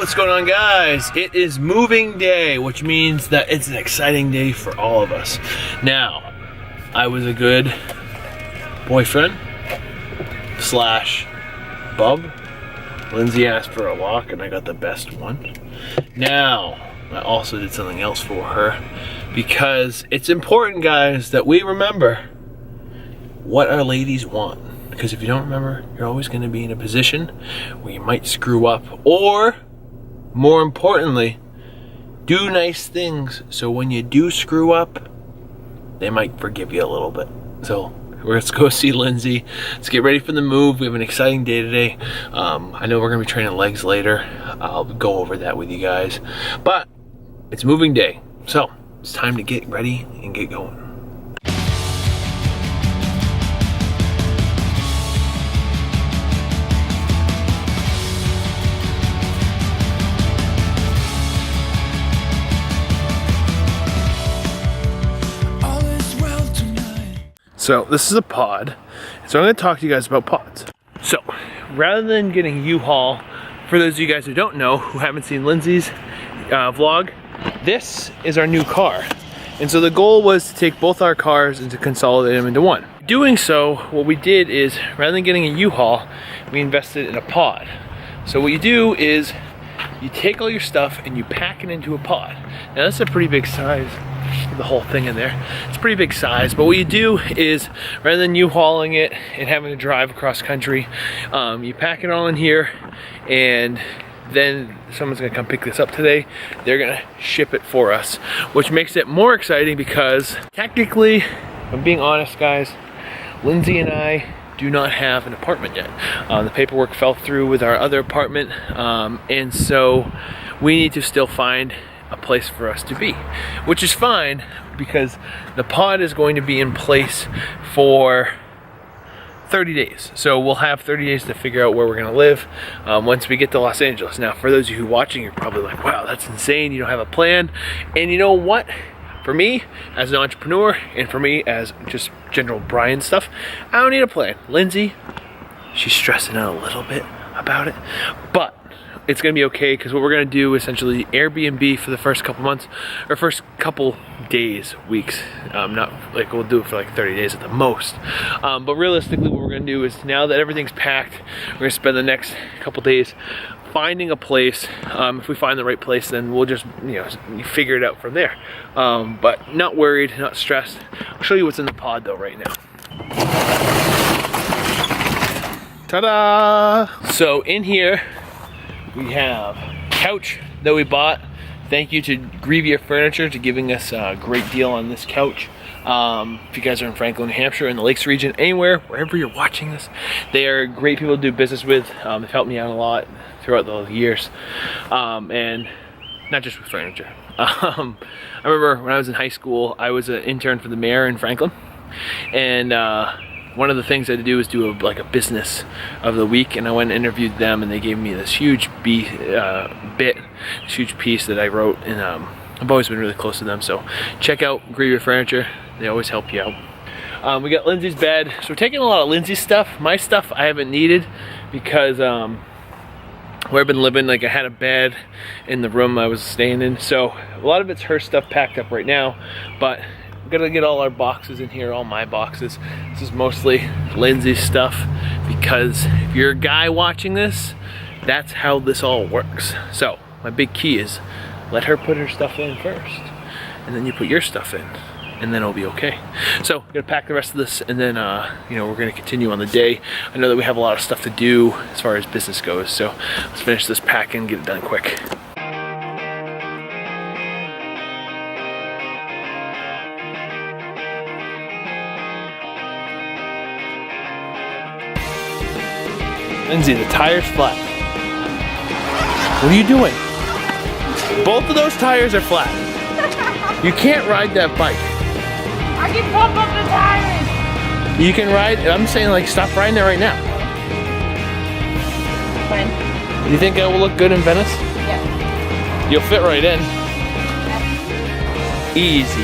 What's going on, guys? It is moving day, which means that it's an exciting day for all of us. Now, I was a good boyfriend slash bub. Lindsay asked for a walk and I got the best one. Now, I also did something else for her because it's important, guys, that we remember what our ladies want. Because if you don't remember, you're always going to be in a position where you might screw up, or more importantly, do nice things so when you do screw up, they might forgive you a little bit. So let's go see Lindsay. Let's get ready for the move. We have an exciting day today. I know we're going to be training legs later. I'll go over that with you guys. But it's moving day. So it's time to get ready and get going. So this is a pod, so I'm going to talk to you guys about pods. So rather than getting a U-Haul, for those of you guys who don't know, who haven't seen Lindsay's vlog, this is our new car. And so the goal was to take both our cars and to consolidate them into one. Doing so, what we did is, rather than getting a U-Haul, we invested in a pod. So what you do is, you take all your stuff and you pack it into a pod. Now that's a pretty big size. The whole thing in there, it's a pretty big size, but what you do is, rather than you hauling it and having to drive across country, you pack it all in here, and then someone's gonna come pick this up today. They're gonna ship it for us, which makes it more exciting because technically, if I'm being honest, guys, Lindsay and I do not have an apartment yet. The paperwork fell through with our other apartment, and so we need to still find a place for us to be, which is fine because the pod is going to be in place for 30 days. So we'll have 30 days to figure out where we're gonna live once we get to Los Angeles. Now, for those of you who are watching, you're probably like, wow, that's insane, you don't have a plan. And you know what? For me, as an entrepreneur, and for me as just general Brian stuff, I don't need a plan. Lindsay, she's stressing out a little bit about it, but it's gonna be okay, because what we're gonna do is essentially Airbnb for the first couple months, or first couple days, weeks. Not like we'll do it for like 30 days at the most. But realistically, what we're gonna do is, now that everything's packed, we're gonna spend the next couple days finding a place. If we find the right place, then we'll just, figure it out from there. But not worried, not stressed. I'll show you what's in the pod though right now. Ta-da! So in here, we have a couch that we bought. Thank you to Grievia Furniture for giving us a great deal on this couch. If you guys are in Franklin, Hampshire, in the Lakes region, anywhere, wherever you're watching this, they are great people to do business with. They've helped me out a lot throughout the years, and not just with furniture. I remember when I was in high school, I was an intern for the mayor in Franklin, and one of the things I had to do was do a business of the week, and I went and interviewed them, and they gave me this huge huge piece that I wrote, and I've always been really close to them. So check out Grievia Furniture; they always help you out. We got Lindsay's bed, so we're taking a lot of Lindsay's stuff. My stuff I haven't needed because where I've been living, I had a bed in the room I was staying in, so a lot of it's her stuff packed up right now, but gonna get all our boxes in here, all my boxes. This is mostly Lindsay's stuff, because if you're a guy watching this, that's how this all works. So my big key is, let her put her stuff in first, and then you put your stuff in, and then it'll be okay. So I'm gonna pack the rest of this, and then we're gonna continue on the day. I know that we have a lot of stuff to do as far as business goes, so let's finish this packing, get it done quick. Lindsay, the tire's flat. What are you doing? Both of those tires are flat. You can't ride that bike. I can pump up the tires. You can ride, I'm saying stop riding it right now. When? You think I will look good in Venice? Yeah. You'll fit right in. Yeah. Easy.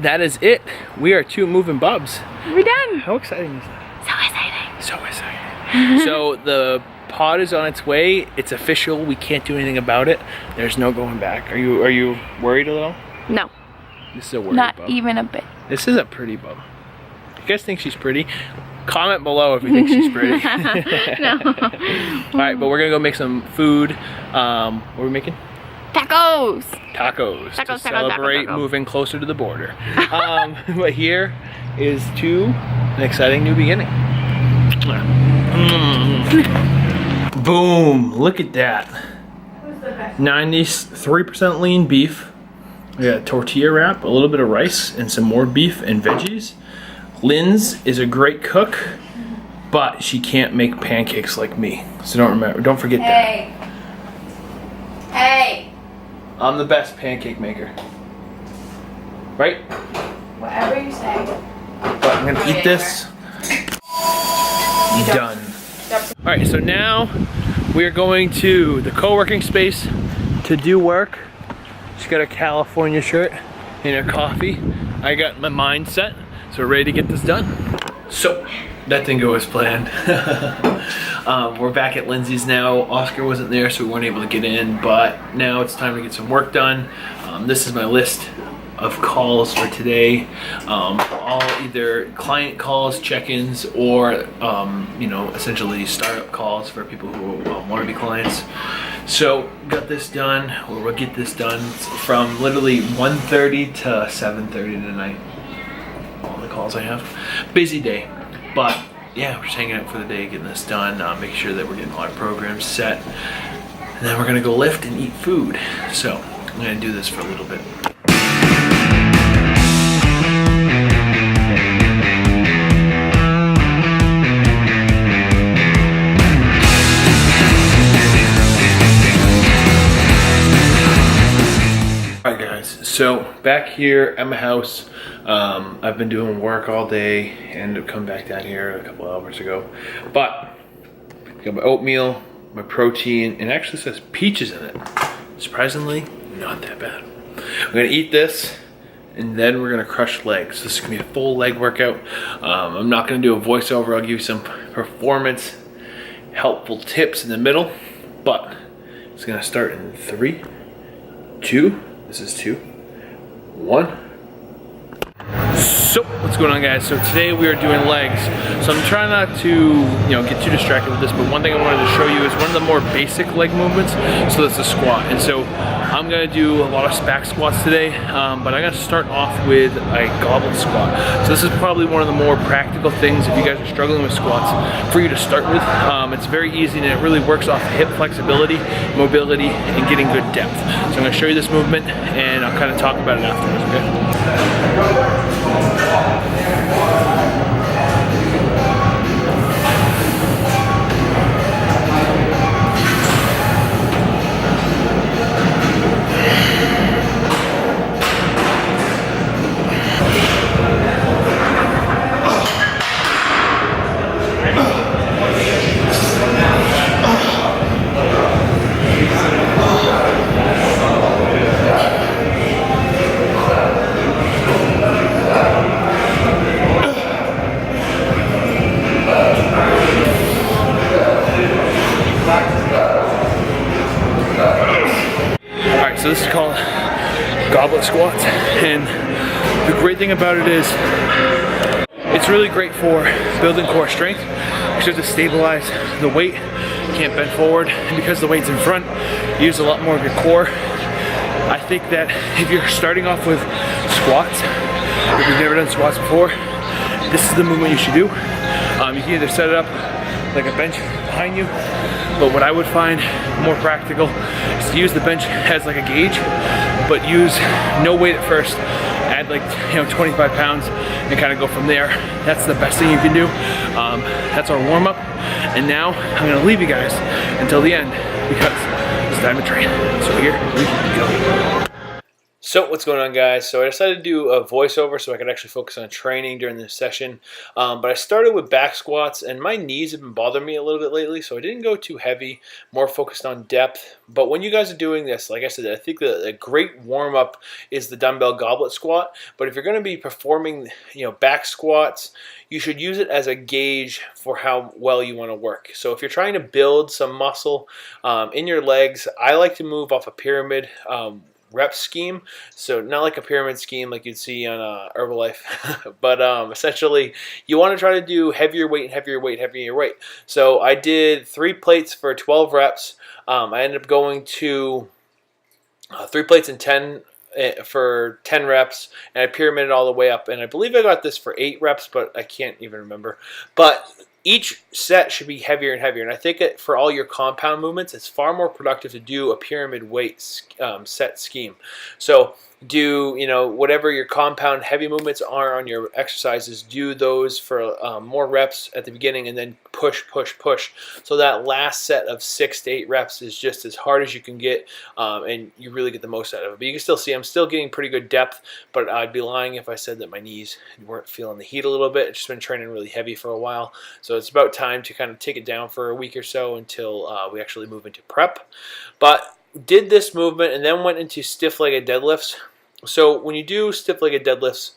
that is it. We are 2 moving bubs. We're done. How exciting is that? So exciting. So exciting. So the pod is on its way. It's official. We can't do anything about it. There's no going back. Are you worried a little? No. This is a worried Not bub. even a bit. This is a pretty bub. You guys think she's pretty? Comment below if you think she's pretty. No. Alright, but we're gonna go make some food. What are we making? Tacos. Tacos. Taco, To celebrate taco. moving closer to the border. But here is to an exciting new beginning. Boom! Look at that. 93% lean beef. We got a tortilla wrap, a little bit of rice, and some more beef and veggies. Lynn's is a great cook, but she can't make pancakes like me. So don't forget that. Hey. I'm the best pancake maker. Right? Whatever you say. But I'm gonna eat this. Done. Alright, so now we're going to the co-working space to do work. She's got a California shirt and her coffee. I got my mind set, so we're ready to get this done. So, that didn't go as planned. We're back at Lindsay's now. Oscar wasn't there, so we weren't able to get in, but now it's time to get some work done. This is my list of calls for today. All either client calls, check-ins, or you know, essentially startup calls for people who want to be clients. So got this done, or we'll get this done from literally 1:30 to 7:30 tonight. All the calls I have. Busy day, but yeah, we're just hanging out for the day, getting this done, making sure that we're getting all our programs set, and then we're gonna go lift and eat food. So I'm gonna do this for a little bit. Alright guys, so back here at my house, I've been doing work all day and come back down here a couple hours ago. But I got my oatmeal, my protein, and it actually says peaches in it. Surprisingly, not that bad. I'm gonna eat this and then we're gonna crush legs. This is gonna be a full leg workout. I'm not gonna do a voiceover. I'll give you some performance helpful tips in the middle, but it's gonna start in 3, 2, this is 2, 1. So, what's going on guys? So today we are doing legs. So I'm trying not to, get too distracted with this, but one thing I wanted to show you is one of the more basic leg movements. So that's a squat. And so I'm gonna do a lot of back squats today, but I'm gonna start off with a goblet squat. So this is probably one of the more practical things if you guys are struggling with squats for you to start with. It's very easy and it really works off hip flexibility, mobility, and getting good depth. So I'm gonna show you this movement and I'll kind of talk about it afterwards, okay? So this is called goblet squats, and the great thing about it is it's really great for building core strength because you have to stabilize the weight. You can't bend forward, and because the weight's in front, you use a lot more of your core. I think that if you're starting off with squats, if you've never done squats before, this is the movement you should do. You can either set it up like a bench behind you, but what I would find more practical is to use the bench as like a gauge, but use no weight at first. Add like 25 pounds and kind of go from there. That's the best thing you can do. That's our warm up, and now I'm gonna leave you guys until the end because it's time to train. So here we go. So what's going on, guys? So I decided to do a voiceover so I could actually focus on training during this session. But I started with back squats, and my knees have been bothering me a little bit lately, so I didn't go too heavy, more focused on depth. But when you guys are doing this, like I said, I think that a great warm-up is the dumbbell goblet squat. But if you're going to be performing, back squats, you should use it as a gauge for how well you want to work. So if you're trying to build some muscle in your legs, I like to move off a pyramid rep scheme. So not like a pyramid scheme like you'd see on Herbalife, but essentially you want to try to do heavier weight and heavier weight, heavier weight. So I did 3 plates for 12 reps. I ended up going to 3 plates and 10 for 10 reps, and I pyramided all the way up, and I believe I got this for 8 reps, but I can't even remember. But each set should be heavier and heavier, and I think that for all your compound movements, it's far more productive to do a pyramid weight set scheme. So do whatever your compound heavy movements are on your exercises, do those for more reps at the beginning, and then push, so that last set of 6 to 8 reps is just as hard as you can get, and you really get the most out of it. But you can still see I'm still getting pretty good depth, but I'd be lying if I said that my knees weren't feeling the heat a little bit. I've just been training really heavy for a while, so it's about time to kind of take it down for a week or so until we actually move into prep. But did this movement and then went into stiff-legged deadlifts. So when you do stiff-legged deadlifts,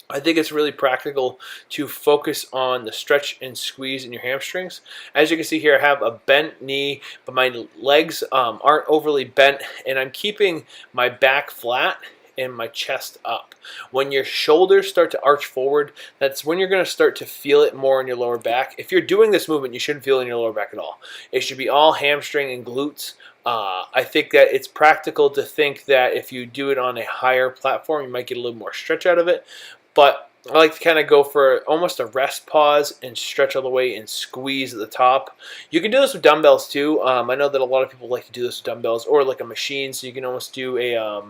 I think it's really practical to focus on the stretch and squeeze in your hamstrings. As you can see here, I have a bent knee, but my legs aren't overly bent, and I'm keeping my back flat and my chest up. When your shoulders start to arch forward, that's when you're going to start to feel it more in your lower back. If you're doing this movement, you shouldn't feel it in your lower back at all. It should be all hamstring and glutes. I think that it's practical to think that if you do it on a higher platform, you might get a little more stretch out of it. But I like to kind of go for almost a rest pause and stretch all the way and squeeze at the top. You can do this with dumbbells too. I know that a lot of people like to do this with dumbbells or like a machine, so you can almost do a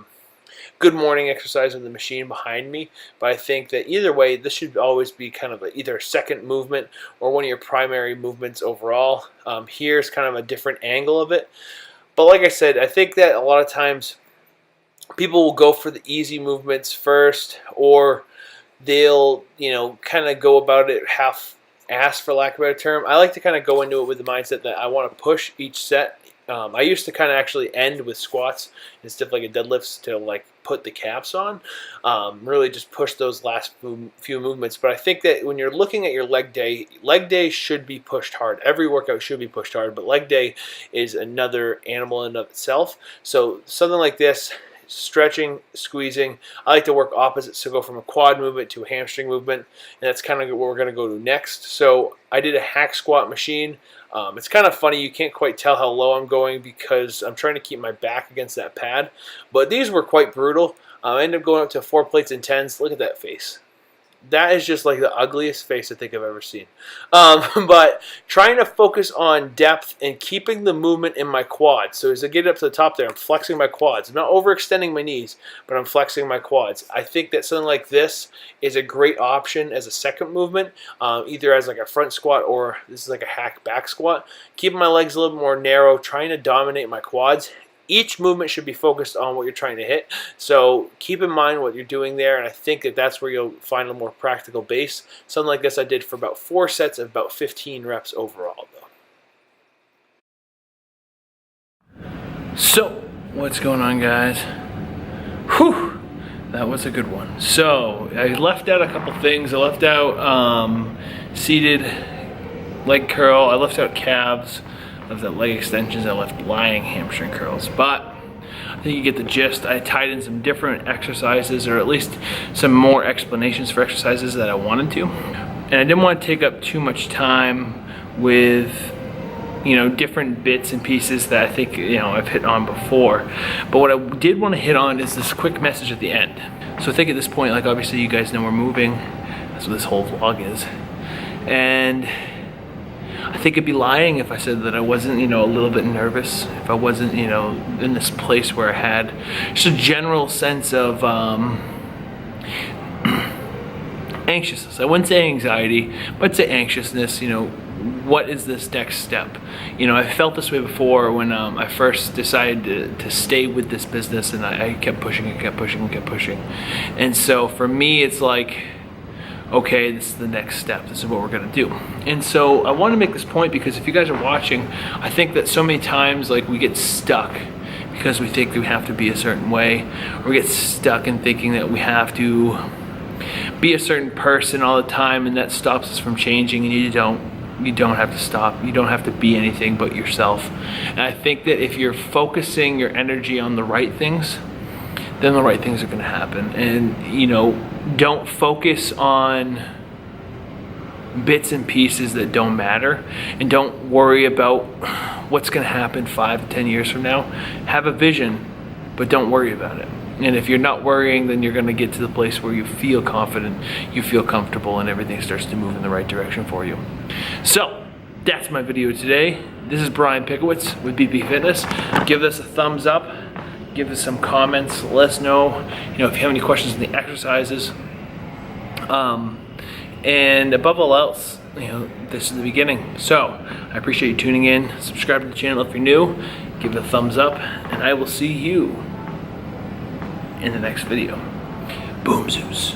good morning exercise with the machine behind me. But I think that either way, this should always be kind of either a second movement or one of your primary movements overall. Here's kind of a different angle of it. But like I said, I think that a lot of times people will go for the easy movements first, or they'll, kind of go about it half-assed, for lack of a better term. I like to kind of go into it with the mindset that I want to push each set. I used to kind of actually end with squats and stuff like a deadlifts to like put the caps on, really just push those last few movements. But I think that when you're looking at your leg day should be pushed hard. Every workout should be pushed hard, but leg day is another animal in and of itself. So something like this, stretching, squeezing, I like to work opposites, so go from a quad movement to a hamstring movement, and that's kind of what we're going to go to next. So I did a hack squat machine. It's kind of funny, you can't quite tell how low I'm going because I'm trying to keep my back against that pad, but these were quite brutal. I ended up going up to 4 plates and 10s. Look at that face. That is just like the ugliest face I think I've ever seen. But trying to focus on depth and keeping the movement in my quads. So as I get up to the top there, I'm flexing my quads. I'm not overextending my knees, but I'm flexing my quads. I think that something like this is a great option as a second movement, either as like a front squat or this is like a hack back squat. Keeping my legs a little more narrow, trying to dominate my quads. Each movement should be focused on what you're trying to hit. So keep in mind what you're doing there, and I think that that's where you'll find a more practical base. Something like this I did for about 4 sets of about 15 reps overall, though. So, what's going on, guys? Whew! That was a good one. So, I left out a couple things. I left out seated leg curl. I left out calves. I left out leg extensions. I left lying hamstring curls. But I think you get the gist. I tied in some different exercises, or at least some more explanations for exercises that I wanted to. And I didn't want to take up too much time with different bits and pieces that I think I've hit on before. But what I did want to hit on is this quick message at the end. So I think at this point, like obviously you guys know we're moving. That's what this whole vlog is. And I think it'd be lying if I said that I wasn't, a little bit nervous, if I wasn't, in this place where I had just a general sense of anxiousness. I wouldn't say anxiety, but I'd say anxiousness, what is this next step? You know, I felt this way before when I first decided to stay with this business, and I kept pushing and kept pushing and kept pushing. And so for me, it's like, okay, this is the next step. This is what we're gonna do. And so I want to make this point because if you guys are watching, I think that so many times like we get stuck because we think that we have to be a certain way, or we get stuck in thinking that we have to be a certain person all the time, and that stops us from changing. And you don't have to stop. You don't have to be anything but yourself. And I think that if you're focusing your energy on the right things, then the right things are going to happen. And you know, don't focus on bits and pieces that don't matter, and don't worry about what's going to happen 5 to 10 years from now. Have a vision, but don't worry about it. And if you're not worrying, then you're going to get to the place where you feel confident, you feel comfortable, and everything starts to move in the right direction for you. So that's my video today. This is Brian Pickowicz with BP Fitness. Give us a thumbs up, give us some comments, let us know, if you have any questions on the exercises. And above all else, this is the beginning. So I appreciate you tuning in. Subscribe to the channel if you're new. Give it a thumbs up, and I will see you in the next video. Boom Zeus.